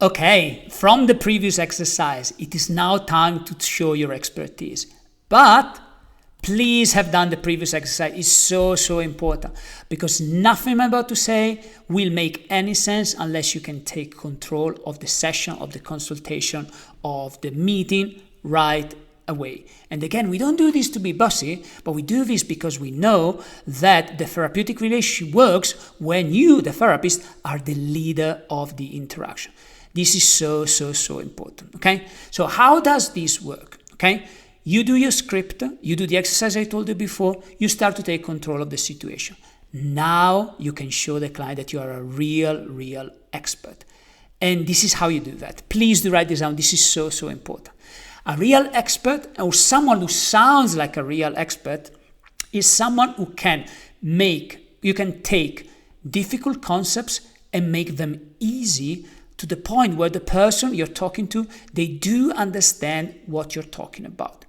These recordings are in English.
Okay, from the previous exercise, it is now time to show your expertise. But please have done the previous exercise. It's so important, because nothing I'm about to say will make any sense unless you can take control of the session, of the consultation, of the meeting right away. And again, we don't do this to be bossy, but we do this because we know that the therapeutic relationship works when you, the therapist, are the leader of the interaction. This is so important, okay? So how does this work, okay? You do your script, you do the exercise I told you before, you start to take control of the situation. Now you can show the client that you are a real expert. And this is how you do that. Please do write this down. This is so important. A real expert, or someone who sounds like a real expert, is someone who can take difficult concepts and make them easy to the point where the person you're talking to, they do understand what you're talking about.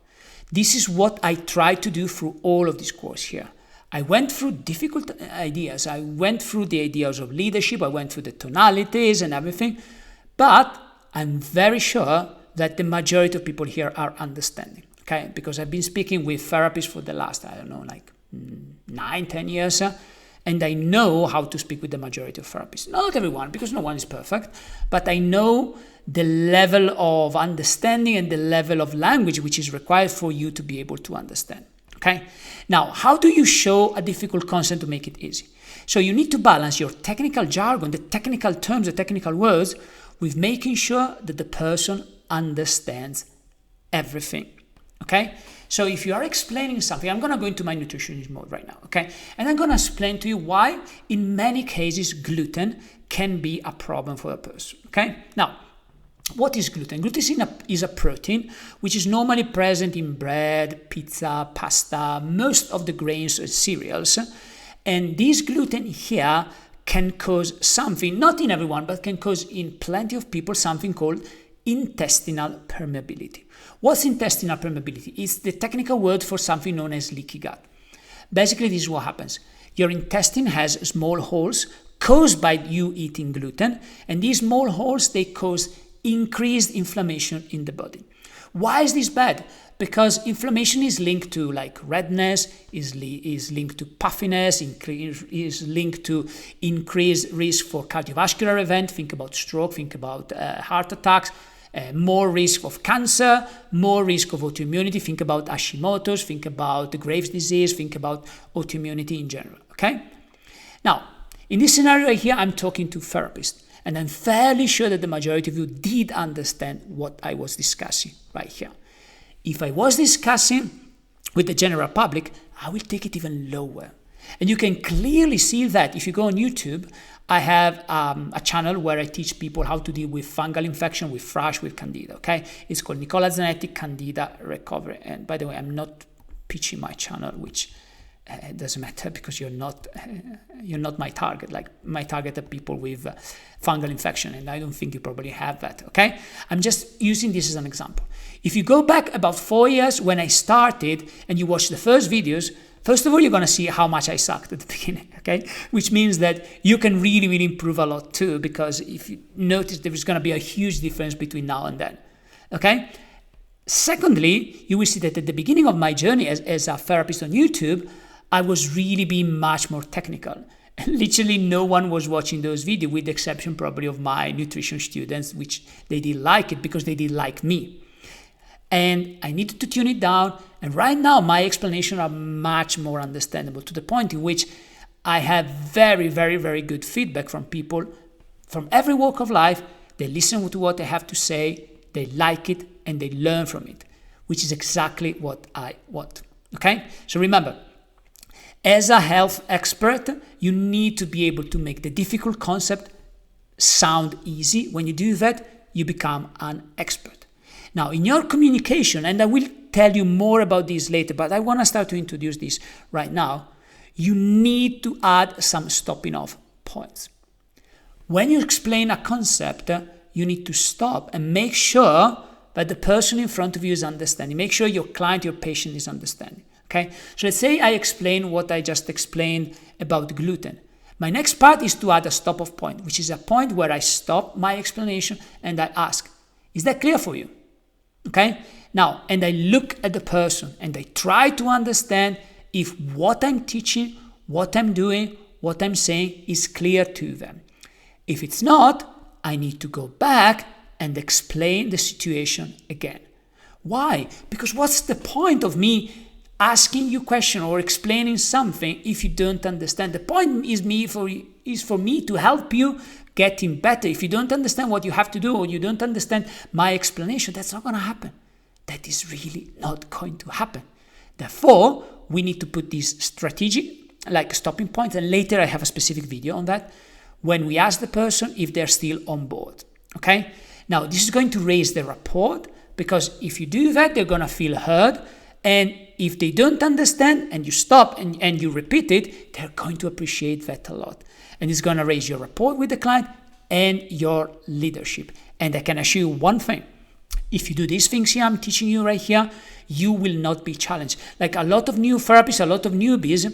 This is what I try to do through all of this course here. I went through difficult ideas. I went through the ideas of leadership. I went through the tonalities and everything. But I'm very sure that the majority of people here are understanding, okay? Because I've been speaking with therapists for the last, 9-10 years, and I know how to speak with the majority of therapists. Not everyone, because no one is perfect, but I know the level of understanding and the level of language which is required for you to be able to understand, okay? Now, how do you show a difficult concept to make it easy? So you need to balance your technical jargon, the technical terms, the technical words, with making sure that the person understands everything, okay? So if you are explaining something, I'm going to go into my nutritionist mode right now, okay? And I'm going to explain to you why, in many cases, gluten can be a problem for a person, okay? Now, what is gluten? Gluten is a protein which is normally present in bread, pizza, pasta, most of the grains and cereals. And this gluten here can cause something, not in everyone, but can cause in plenty of people something called intestinal permeability. What's intestinal permeability? It's the technical word for something known as leaky gut. Basically, this is what happens. Your intestine has small holes caused by you eating gluten, and these small holes, they cause increased inflammation in the body. Why is this bad? Because inflammation is linked to like redness, is linked to puffiness, is linked to increased risk for cardiovascular event. Think about stroke, think about heart attacks, more risk of cancer, more risk of autoimmunity. Think about Hashimoto's, think about the Graves' disease, think about autoimmunity in general, okay? Now, in this scenario here, I'm talking to therapists, and I'm fairly sure that the majority of you did understand what I was discussing right here. If I was discussing with the general public, I will take it even lower. And you can clearly see that if you go on YouTube, I have a channel where I teach people how to deal with fungal infection, with thrush, with candida, okay? It's called Nicola Zanetti Candida Recovery. And by the way, I'm not pitching my channel, which it doesn't matter because you're not my target. Like my target are people with fungal infection, and I don't think you probably have that, okay? I'm just using this as an example. If you go back about 4 years when I started and you watch the first videos, first of all, you're going to see how much I sucked at the beginning, okay? Which means that you can really improve a lot too, because if you notice there is going to be a huge difference between now and then, okay? Secondly, you will see that at the beginning of my journey as a therapist on YouTube, I was really being much more technical. Literally no one was watching those videos, with the exception probably of my nutrition students, which they didn't like it because they didn't like me. And I needed to tune it down. And right now, my explanations are much more understandable, to the point in which I have very good feedback from people from every walk of life. They listen to what I have to say, they like it, and they learn from it, which is exactly what I want. Okay? So remember, as a health expert, you need to be able to make the difficult concept sound easy. When you do that, you become an expert. Now, in your communication, and I will tell you more about this later, but I want to start to introduce this right now, you need to add some stopping off points. When you explain a concept, you need to stop and make sure that the person in front of you is understanding. Make sure your client, your patient is understanding. Okay? So let's say I explain what I just explained about gluten. My next part is to add a stop-off point, which is a point where I stop my explanation and I ask, is that clear for you? Okay? Now, and I look at the person and I try to understand if what I'm teaching, what I'm doing, what I'm saying is clear to them. If it's not, I need to go back and explain the situation again. Why? Because what's the point of me asking you a question or explaining something if you don't understand? The point is for me to help you getting better. If you don't understand what you have to do or you don't understand my explanation, that's not going to happen. That is really not going to happen. Therefore, we need to put these strategic, like stopping points, and later I have a specific video on that, when we ask the person if they're still on board. Okay? Now, this is going to raise the rapport, because if you do that, they're going to feel heard. And if they don't understand and you stop and you repeat it, they're going to appreciate that a lot. And it's going to raise your rapport with the client and your leadership. And I can assure you one thing. If you do these things here, I'm teaching you right here, you will not be challenged. Like a lot of new therapists, a lot of newbies,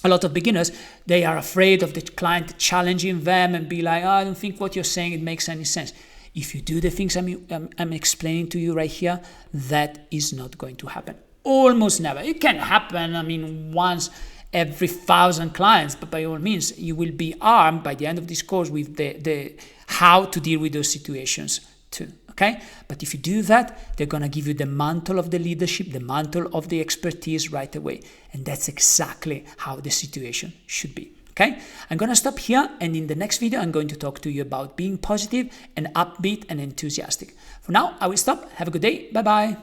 a lot of beginners, they are afraid of the client challenging them and be like, oh, I don't think what you're saying, it makes any sense. If you do the things I'm explaining to you right here, that is not going to happen. Almost never. It can happen, once every 1,000 clients, but by all means, you will be armed by the end of this course with the how to deal with those situations too. Okay? But if you do that, they're going to give you the mantle of the leadership, the mantle of the expertise right away. And that's exactly how the situation should be. Okay? I'm going to stop here, and in the next video, I'm going to talk to you about being positive and upbeat and enthusiastic. For now, I will stop. Have a good day. Bye-bye.